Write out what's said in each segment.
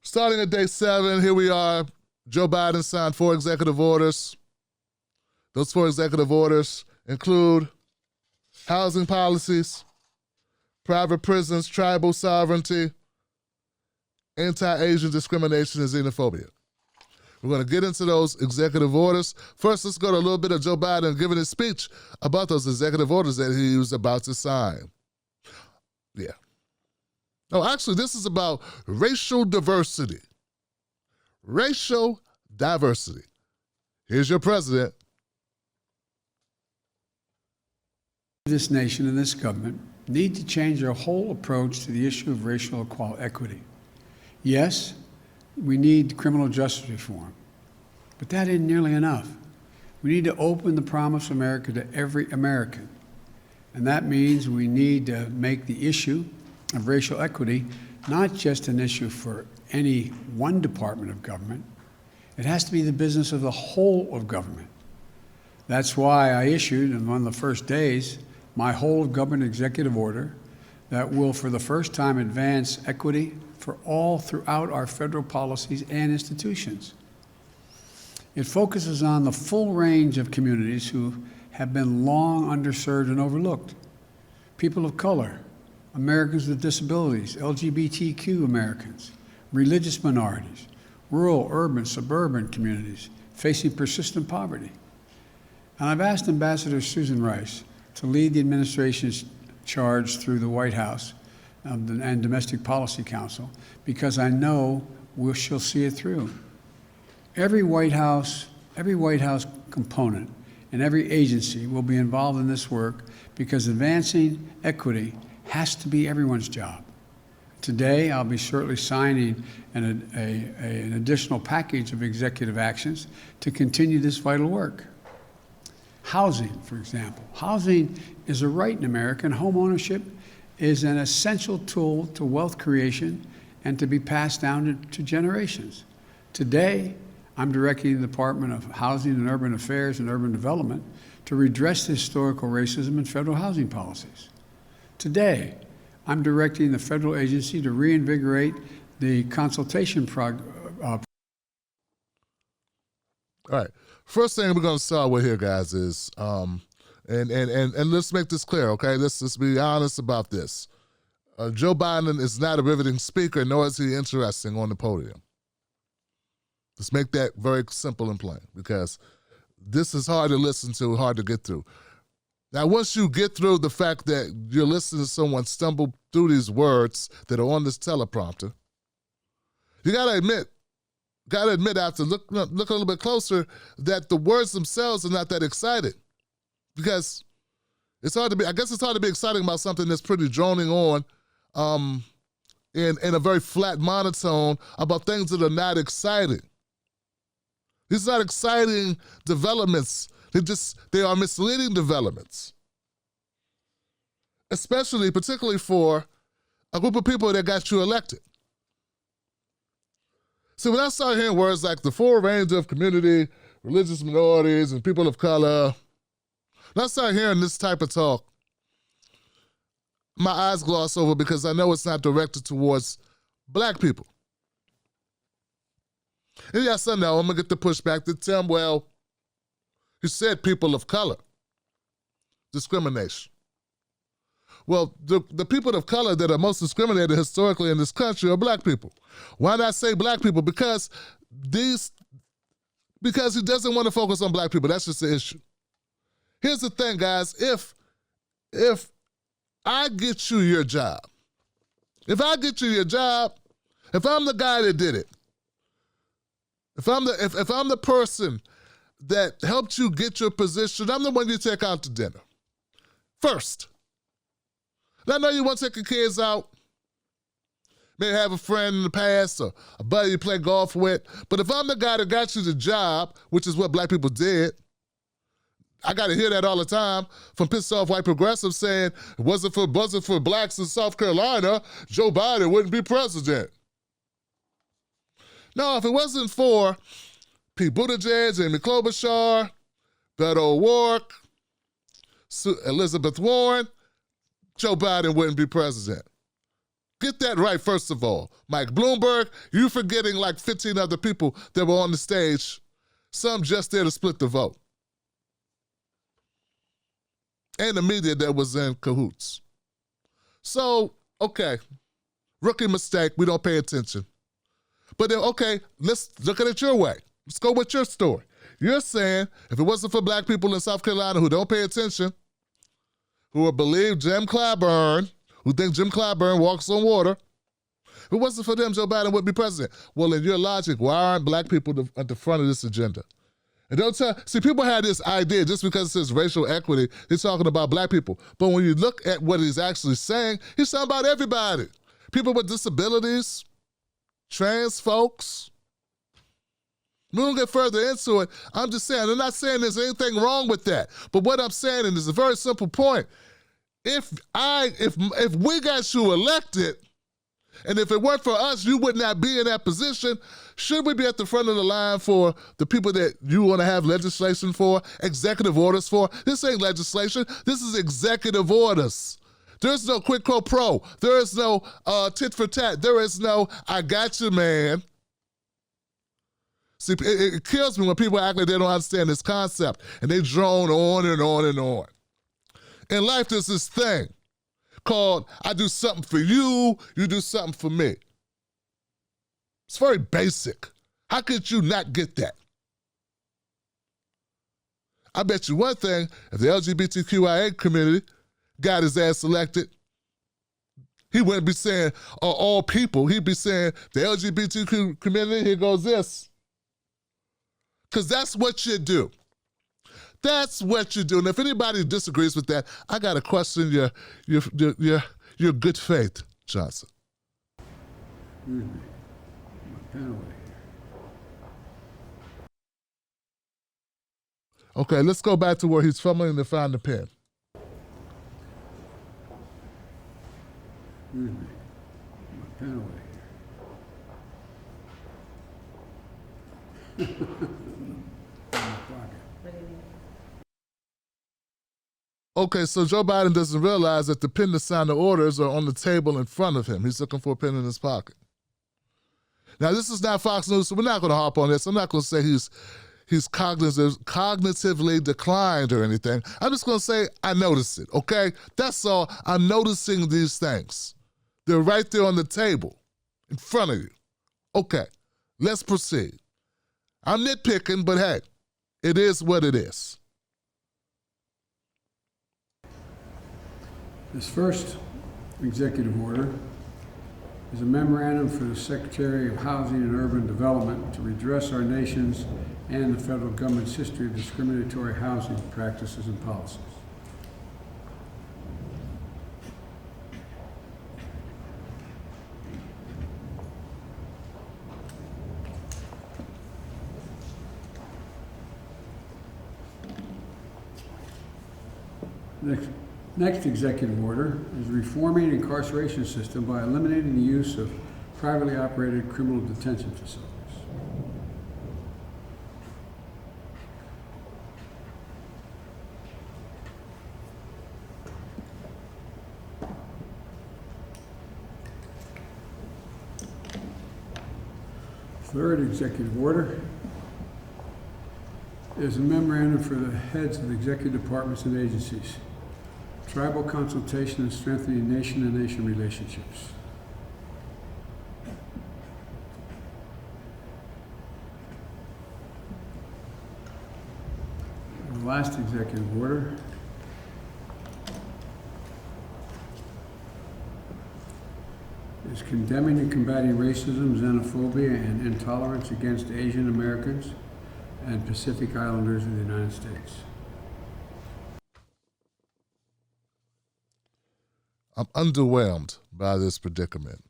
Starting at day 7, here we are. Joe Biden signed 4 executive orders. Those 4 executive orders include housing policies, private prisons, tribal sovereignty, anti-Asian discrimination, and xenophobia. We're going to get into those executive orders. First, let's go to a little bit of Joe Biden giving his speech about those executive orders that he was about to sign. Yeah. No, actually, this is about racial diversity. Racial diversity. Here's your president. This nation and this government need to change our whole approach to the issue of racial equity. Yes, we need criminal justice reform, but that isn't nearly enough. We need to open the promise of America to every American, and that means we need to make the issue of racial equity not just an issue for any one department of government. It has to be the business of the whole of government. That's why I issued, on one of the first days, my whole of government executive order that will, for the first time, advance equity for all throughout our federal policies and institutions. It focuses on the full range of communities who have been long underserved and overlooked. People of color, Americans with disabilities, LGBTQ Americans, religious minorities, rural, urban, suburban communities facing persistent poverty. And I've asked Ambassador Susan Rice to lead the administration's charge through the White House and Domestic Policy Council, because I know she'll see it through. Every White House component and every agency will be involved in this work, because advancing equity has to be everyone's job. Today, I'll be shortly signing an additional package of executive actions to continue this vital work. Housing, for example. Housing is a right in America, and home ownership is an essential tool to wealth creation and to be passed down to generations. Today, I'm directing the Department of Housing and Urban Affairs and Urban Development to redress the historical racism in federal housing policies. Today, I'm directing the federal agency to reinvigorate the consultation All right. First thing we're going to start with here, guys, is and let's make this clear, okay? Let's be honest about this. Joe Biden is not a riveting speaker, nor is he interesting on the podium. Let's make that very simple and plain, because this is hard to listen to, hard to get through. Now, once you get through the fact that you're listening to someone stumble through these words that are on this teleprompter, you gotta admit after look a little bit closer that the words themselves are not that exciting, because it's hard to be exciting about something that's pretty droning on in a very flat monotone about things that are not exciting. These are not exciting developments. They are misleading developments, particularly for a group of people that got you elected. See, when I start hearing words like the full range of community, religious minorities, and people of color, when I start hearing this type of talk, my eyes gloss over, because I know it's not directed towards black people. And yes, I know I'm going to get the pushback to Tim, well, he said people of color. Discrimination. Well, the people of color that are most discriminated historically in this country are black people. Why not say black people? Because he doesn't want to focus on black people. That's just the issue. Here's the thing, guys. If I get you your job, if I'm the guy that did it, if I'm the person that helped you get your position, I'm the one you take out to dinner first. Now, I know you want to take your kids out, maybe have a friend in the past or a buddy you play golf with, but if I'm the guy that got you the job, which is what black people did, I got to hear that all the time from pissed off white progressives saying, it wasn't for blacks in South Carolina, Joe Biden wouldn't be president. No, if it wasn't for Pete Buttigieg, Amy Klobuchar, Beto O'Rourke, Elizabeth Warren, Joe Biden wouldn't be president. Get that right, first of all. Mike Bloomberg, you forgetting like 15 other people that were on the stage, some just there to split the vote. And the media that was in cahoots. So, okay, rookie mistake, we don't pay attention. But then, okay, let's look at it your way. Let's go with your story. You're saying if it wasn't for black people in South Carolina who don't pay attention, who believe Jim Clyburn, who think Jim Clyburn walks on water, if it wasn't for them, Joe Biden would be president. Well, in your logic, why aren't black people at the front of this agenda? And don't tell, see, people have this idea just because it says racial equity, they're talking about black people. But when you look at what he's actually saying, he's talking about everybody. People with disabilities, trans folks. We don't get further into it. I'm just saying, I'm not saying there's anything wrong with that. But what I'm saying, and it's a very simple point, if we got you elected, and if it weren't for us, you would not be in that position, should we be at the front of the line for the people that you want to have legislation for, executive orders for? This ain't legislation. This is executive orders. There's no quid pro quo. There is no tit for tat. There is no, I got you, man. See, it kills me when people act like they don't understand this concept and they drone on and on and on. In life, there's this thing called I do something for you, you do something for me. It's very basic. How could you not get that? I bet you one thing, if the LGBTQIA community got his ass elected, he wouldn't be saying all people. He'd be saying the LGBTQ community, here goes this. Because that's what you do. That's what you do. And if anybody disagrees with that, I got to question your good faith, Johnson. Excuse me. My pen away here. Okay, let's go back to where he's fumbling to find the pen. Excuse me. My pen away here. In my pocket. Okay, so Joe Biden doesn't realize that the pen to sign the orders are on the table in front of him. He's looking for a pen in his pocket. Now, this is not Fox News, so we're not going to harp on this. I'm not going to say he's cognitively declined or anything. I'm just going to say I noticed it, okay? That's all. I'm noticing these things. They're right there on the table in front of you. Okay, let's proceed. I'm nitpicking, but hey, it is what it is. This first executive order is a memorandum for the Secretary of Housing and Urban Development to redress our nation's and the federal government's history of discriminatory housing practices and policies. Next executive order is reforming the incarceration system by eliminating the use of privately operated criminal detention facilities. Third executive order is a memorandum for the heads of executive departments and agencies. Tribal consultation and strengthening nation-to-nation relationships. And the last executive order is condemning and combating racism, xenophobia, and intolerance against Asian Americans and Pacific Islanders in the United States. I'm underwhelmed by this predicament.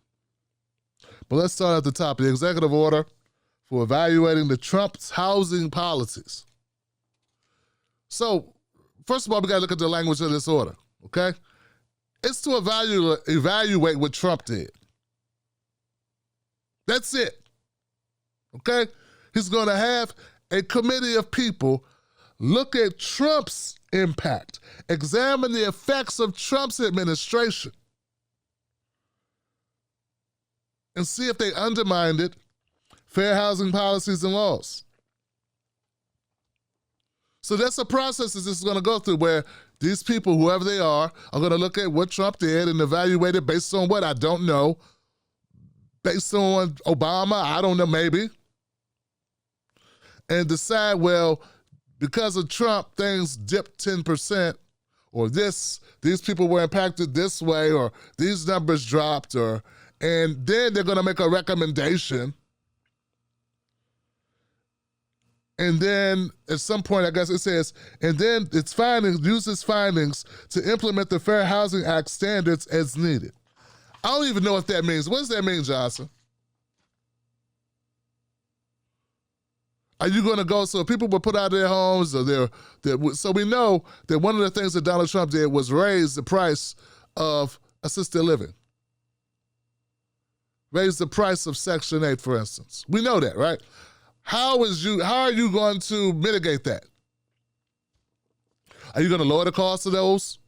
But let's start at the top. The executive order for evaluating the Trump's housing policies. So, first of all, we got to look at the language of this order, okay? It's to evaluate what Trump did. That's it, okay? He's going to have a committee of people look at Trump's impact, examine the effects of Trump's administration. and see if they undermined fair housing policies and laws. So that's a process that this is going to go through where these people, whoever they are going to look at what Trump did and evaluate it based on what? I don't know. Based on Obama, I don't know, maybe. And decide, well, because of Trump, things dipped 10%, or these people were impacted this way, or these numbers dropped, and then they're going to make a recommendation. And then at some point, I guess it says, and then its findings, uses findings to implement the Fair Housing Act standards as needed. I don't even know what that means. What does that mean, Johnson? Are you going to go, so people were put out of their homes, or so we know that one of the things that Donald Trump did was raise the price of assisted living. Raise the price of Section 8, for instance. We know that, right? How are you going to mitigate that? Are you going to lower the cost of those?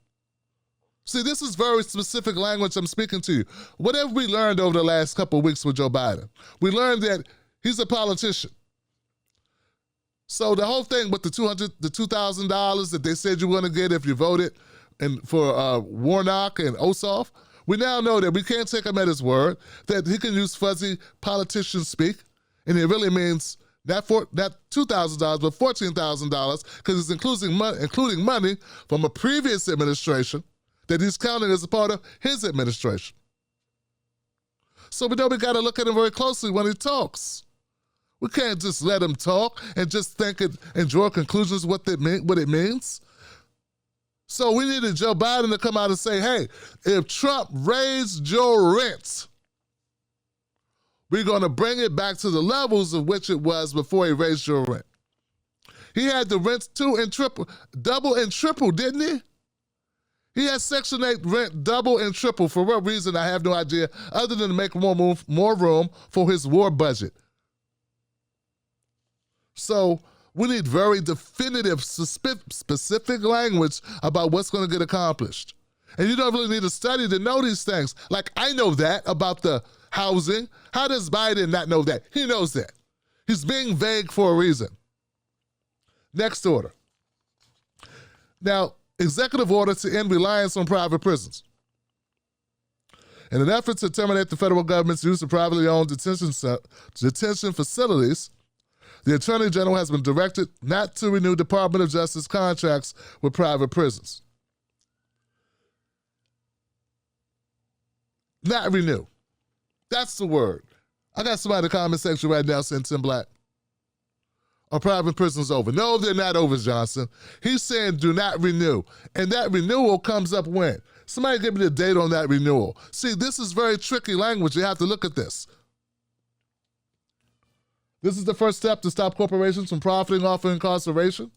See, this is very specific language I'm speaking to you. What have we learned over the last couple of weeks with Joe Biden? We learned that he's a politician. So the whole thing with the $2,000 that they said you were going to get if you voted for Warnock and Ossoff, we now know that we can't take him at his word, that he can use fuzzy politician speak, and it really means not $2,000, but $14,000, because it's including money from a previous administration that he's counting as a part of his administration. So we know we got to look at him very closely when he talks. We can't just let him talk and just think and draw conclusions what it means. So we needed Joe Biden to come out and say, hey, if Trump raised your rent, we're going to bring it back to the levels of which it was before he raised your rent. He had the rents double and triple, didn't he? He had Section 8 rent double and triple. For what reason, I have no idea, other than to make more room for his war budget. So we need very definitive, specific language about what's going to get accomplished. And you don't really need a study to know these things. Like, I know that about the housing. How does Biden not know that? He knows that. He's being vague for a reason. Next order. Now, executive order to end reliance on private prisons. In an effort to terminate the federal government's use of privately owned detention facilities, the Attorney General has been directed not to renew Department of Justice contracts with private prisons. Not renew. That's the word. I got somebody in the comment section right now saying Tim Black, are private prisons over? No, they're not over, Johnson. He's saying do not renew. And that renewal comes up when? Somebody give me the date on that renewal. See, this is very tricky language. You have to look at this. This is the first step to stop corporations from profiting off of incarceration.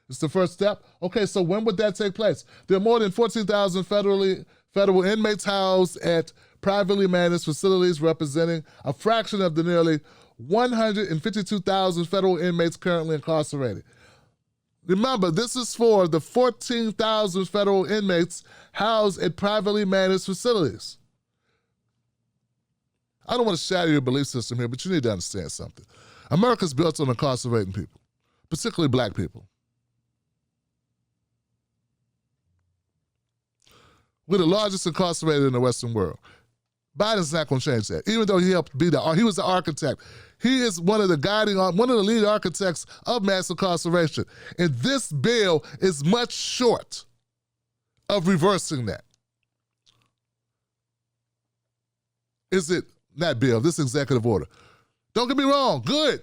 It's the first step. Okay, so when would that take place? There are more than 14,000 federal inmates housed at privately managed facilities, representing a fraction of the nearly 152,000 federal inmates currently incarcerated. Remember, this is for the 14,000 federal inmates housed at privately managed facilities. I don't want to shatter your belief system here, but you need to understand something. America's built on incarcerating people, particularly black people. We're the largest incarcerated in the Western world. Biden's not going to change that, even though he was the architect. He is one of the lead architects of mass incarceration. And this bill is much short of reversing that. Is it not bill, this executive order? Don't get me wrong, good.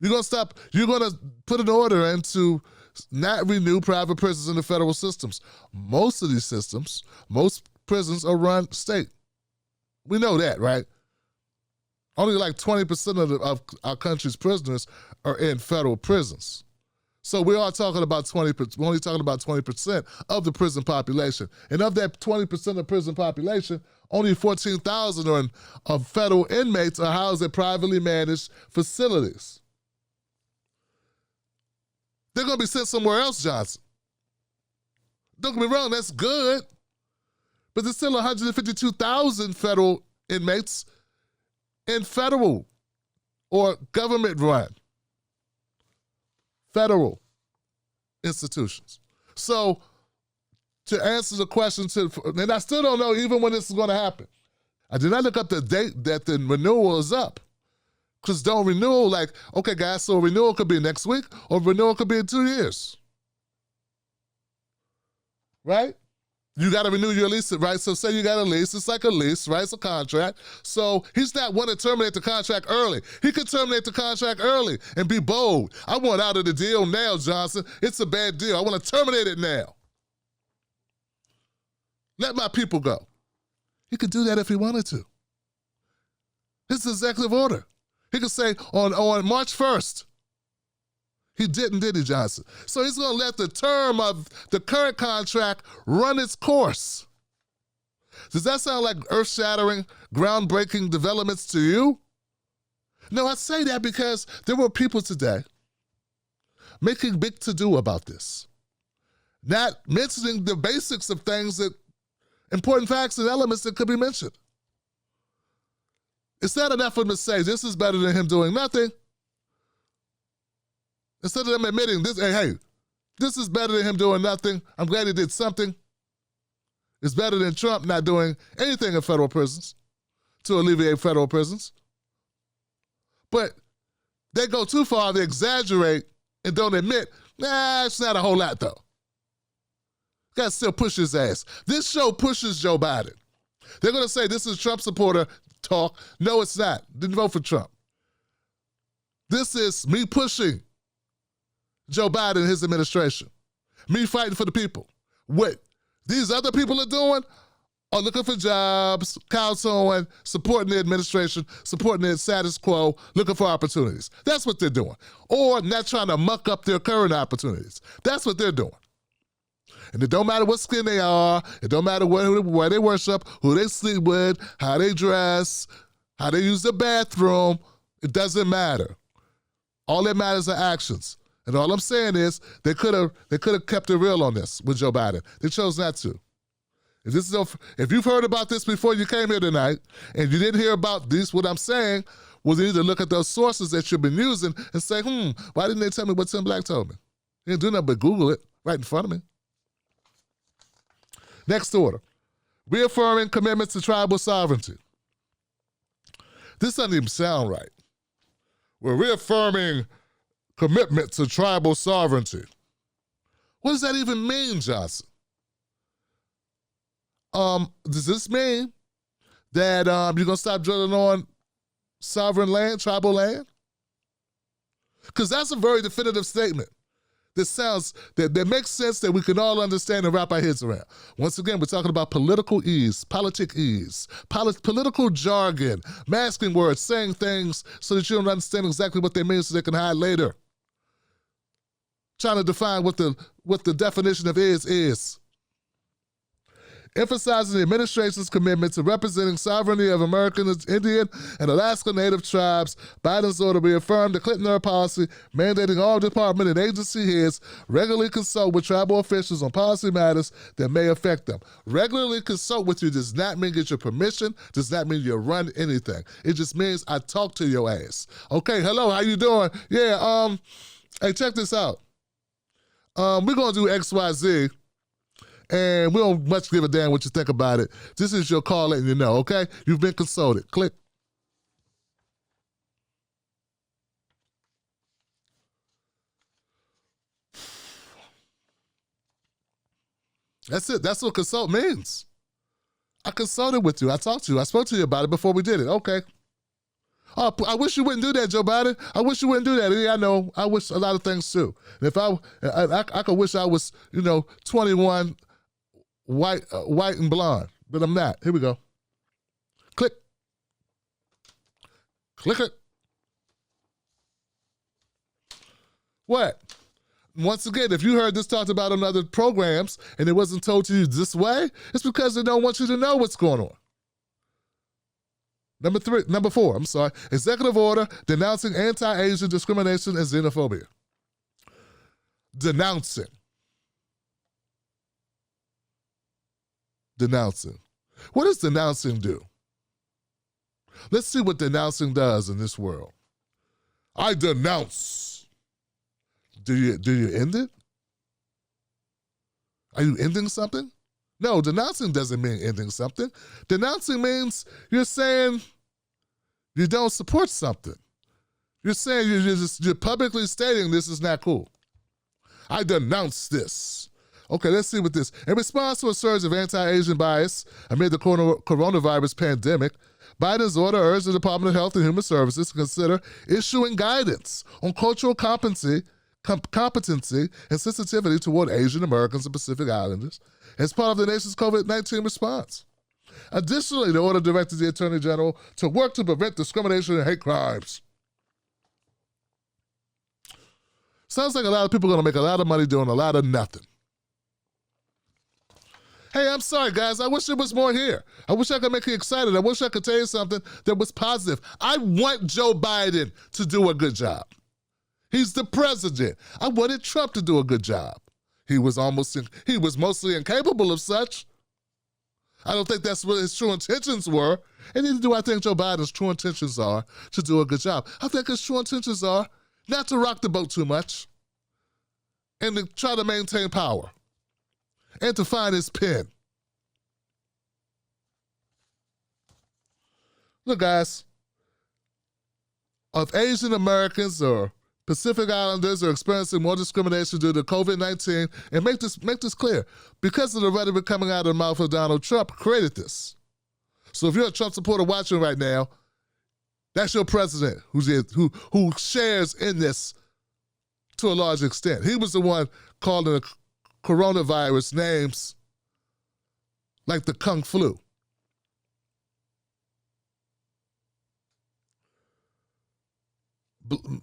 You're going to put an order in to not renew private prisons in the federal systems. Most of these systems, most prisons are run state. We know that, right? Only like 20% of our country's prisoners are in federal prisons. So we are talking about 20%, we're only talking about 20% of the prison population. And of that 20% of prison population, only 14,000 of federal inmates are housed at privately managed facilities. They're going to be sent somewhere else, Johnson. Don't get me wrong, that's good. But there's still 152,000 federal inmates in federal or government-run federal institutions. So to answer the question, and I still don't know even when this is going to happen. I did not look up the date that the renewal is up. Because don't renew, like, okay, guys, so renewal could be next week or renewal could be in 2 years. Right? You got to renew your lease, right? So say you got a lease, it's like a lease, right? It's a contract. So he's not wanting to terminate the contract early. He could terminate the contract early and be bold. I want out of the deal now, Johnson. It's a bad deal. I want to terminate it now. Let my people go. He could do that if he wanted to. It's an executive order. He could say on March 1st. He didn't, did he, Johnson? So he's going to let the term of the current contract run its course. Does that sound like earth-shattering, groundbreaking developments to you? No, I say that because there were people today making big to-do about this, not mentioning the basics of things that, important facts and elements that could be mentioned. It's not enough for them to say, this is better than him doing nothing. Instead of them admitting this, hey, this is better than him doing nothing. I'm glad he did something. It's better than Trump not doing anything in federal prisons to alleviate federal prisons. But they go too far, they exaggerate and don't admit, it's not a whole lot though. Got to still push his ass. This show pushes Joe Biden. They're going to say this is Trump supporter talk. No, it's not. Didn't vote for Trump. This is me pushing Joe Biden and his administration. Me fighting for the people. What these other people are doing are looking for jobs, counseling, supporting the administration, supporting the status quo, looking for opportunities. That's what they're doing. Or not trying to muck up their current opportunities. That's what they're doing. And it don't matter what skin they are, it don't matter where they worship, who they sleep with, how they dress, how they use the bathroom, it doesn't matter. All that matters are actions. And all I'm saying is they could have kept it real on this with Joe Biden. They chose not to. If you've heard about this before you came here tonight and you didn't hear about this, what I'm saying, well, you need to look at those sources that you've been using and say, why didn't they tell me what Tim Black told me? They didn't do nothing but Google it right in front of me. Next order, reaffirming commitments to tribal sovereignty. This doesn't even sound right. We're reaffirming commitment to tribal sovereignty. What does that even mean, Johnson? Does this mean that you're going to stop drilling on sovereign land, tribal land? Because that's a very definitive statement. That makes sense that we can all understand and wrap our heads around. Once again, we're talking about political ease, political jargon, masking words, saying things so that you don't understand exactly what they mean so they can hide later. Trying to define what the definition of is. Emphasizing the administration's commitment to representing sovereignty of American, Indian, and Alaska Native tribes, Biden's order reaffirmed the Clinton-era policy mandating all department and agency heads regularly consult with tribal officials on policy matters that may affect them. Regularly consult with you does not mean get your permission, does not mean you run anything. It just means I talk to your ass. Okay, hello, how you doing? Yeah, hey, check this out. We're going to do XYZ. And we don't much give a damn what you think about it. This is your call letting you know, okay? You've been consulted. Click. That's it. That's what consult means. I consulted with you. I talked to you. I spoke to you about it before we did it. Okay. Oh, I wish you wouldn't do that, Joe Biden. I wish you wouldn't do that. Yeah, I know. I wish a lot of things too. And if I could wish I was, 21, white and blonde, but I'm not. Here we go. Click. Click it. What? Once again, if you heard this talked about on other programs and it wasn't told to you this way, it's because they don't want you to know what's going on. Number four, executive order denouncing anti-Asian discrimination and xenophobia. Denouncing. What does denouncing do? Let's see what denouncing does in this world. I denounce. Do you end it? Are you ending something? No, denouncing doesn't mean ending something. Denouncing means you're saying you don't support something. You're saying you're publicly stating this is not cool. I denounce this. Okay, let's see what this. In response to a surge of anti-Asian bias amid the coronavirus pandemic, Biden's order urged the Department of Health and Human Services to consider issuing guidance on cultural competency and sensitivity toward Asian Americans and Pacific Islanders as part of the nation's COVID-19 response. Additionally, the order directed the Attorney General to work to prevent discrimination and hate crimes. Sounds like a lot of people are going to make a lot of money doing a lot of nothing. Hey, I'm sorry, guys. I wish there was more here. I wish I could make you excited. I wish I could tell you something that was positive. I want Joe Biden to do a good job. He's the president. I wanted Trump to do a good job. He was mostly incapable of such. I don't think that's what his true intentions were. And neither do I think Joe Biden's true intentions are to do a good job. I think his true intentions are not to rock the boat too much and to try to maintain power and to find his pen. Look, guys, if Asian Americans or Pacific Islanders are experiencing more discrimination due to COVID-19, and make this clear, because of the rhetoric coming out of the mouth of Donald Trump, created this. So if you're a Trump supporter watching right now, that's your president who shares in this to a large extent. He was the one calling the coronavirus names like the Kung flu.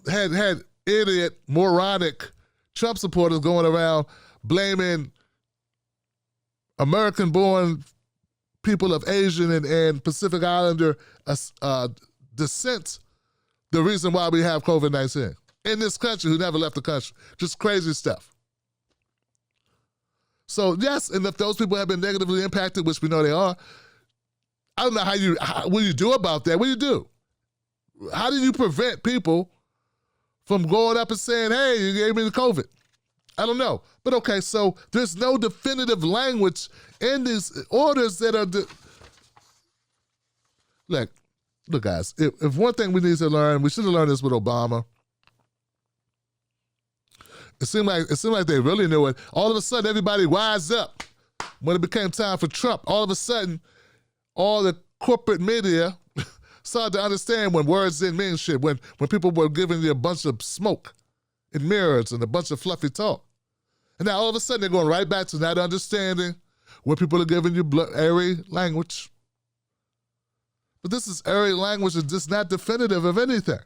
Had idiot, moronic Trump supporters going around blaming American-born people of Asian and Pacific Islander descent the reason why we have COVID-19 in this country, who never left the country. Just crazy stuff. So yes, and if those people have been negatively impacted, which we know they are, I don't know what do you do about that? What do you do? How do you prevent people from going up and saying, hey, you gave me the COVID? I don't know. But okay, so there's no definitive language in these orders that are... Look, guys, if one thing we need to learn, we should have learned this with Obama. It seemed like they really knew it. All of a sudden, everybody wised up. When it became time for Trump, all of a sudden, all the corporate media started to understand when words didn't mean shit, when people were giving you a bunch of smoke and mirrors and a bunch of fluffy talk. And now all of a sudden, they're going right back to not understanding where people are giving you airy language. But this is airy language that's just not definitive of anything.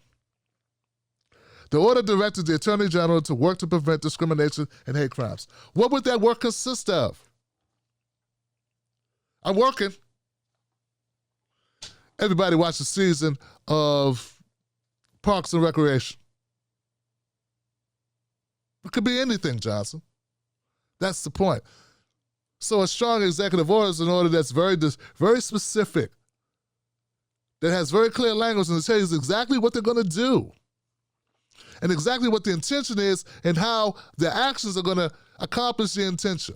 The order directed the Attorney General to work to prevent discrimination and hate crimes. What would that work consist of? I'm working. Everybody watch the season of Parks and Recreation. It could be anything, Johnson. That's the point. So a strong executive order is an order that's very specific, that has very clear language and it tells you exactly what they're going to do and exactly what the intention is and how the actions are going to accomplish the intention.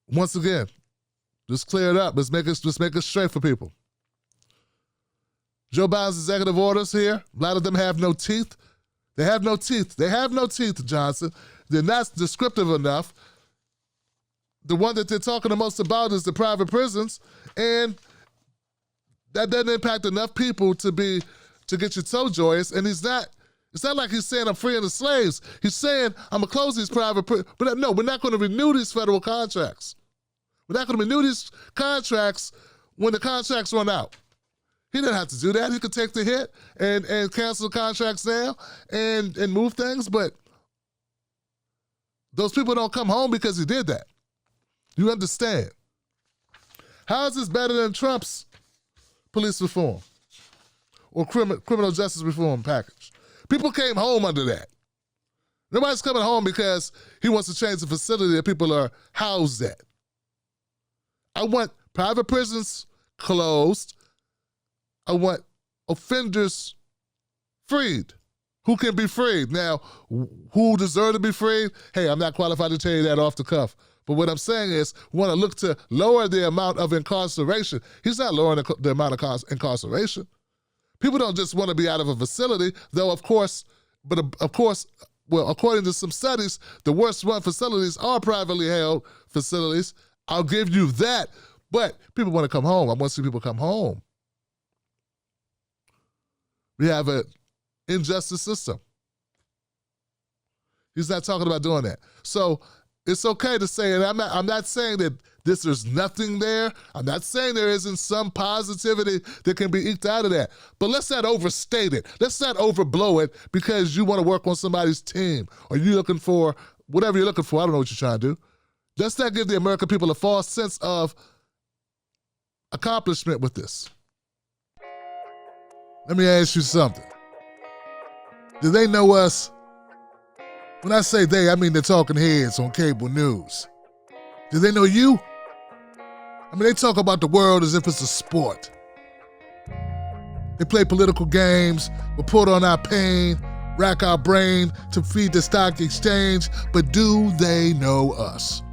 Once again, just clear it up. Let's make it straight for people. Joe Biden's executive orders here, a lot of them have no teeth. They have no teeth. They have no teeth, Johnson. They're not descriptive enough. The one that they're talking the most about is the private prisons, and that doesn't impact enough people to get you so joyous. And it's not like he's saying I'm freeing the slaves. He's saying I'm gonna close these private prisons. But no, we're not gonna renew these federal contracts. We're not gonna renew these contracts when the contracts run out. He didn't have to do that. He could take the hit and cancel the contracts now and move things, but those people don't come home because he did that. You understand? How is this better than Trump's police reform or criminal justice reform package? People came home under that. Nobody's coming home because he wants to change the facility that people are housed at. I want private prisons closed. I want offenders freed. Who can be freed? Now, who deserve to be freed? Hey, I'm not qualified to tell you that off the cuff. But what I'm saying is, we want to look to lower the amount of incarceration. He's not lowering the amount of incarceration. People don't just want to be out of a facility, though, of course, well, according to some studies, the worst run facilities are privately held facilities. I'll give you that. But people want to come home. I want to see people come home. We have an injustice system. He's not talking about doing that. So it's okay to say, and I'm not saying that there's nothing there. I'm not saying there isn't some positivity that can be eked out of that. But let's not overstate it. Let's not overblow it because you want to work on somebody's team or you're looking for whatever you're looking for. I don't know what you're trying to do. Let's not give the American people a false sense of accomplishment with this. Let me ask you something. Do they know us? When I say they, I mean the talking heads on cable news. Do they know you? I mean, they talk about the world as if it's a sport. They play political games, report on our pain, rack our brain to feed the stock exchange, but do they know us?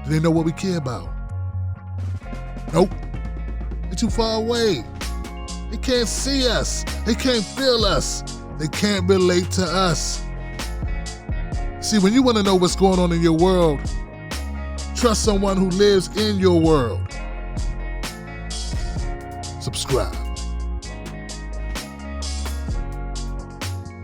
Do they know what we care about? Nope. They're too far away. They can't see us. They can't feel us. They can't relate to us. See, when you want to know what's going on in your world, trust someone who lives in your world. Subscribe.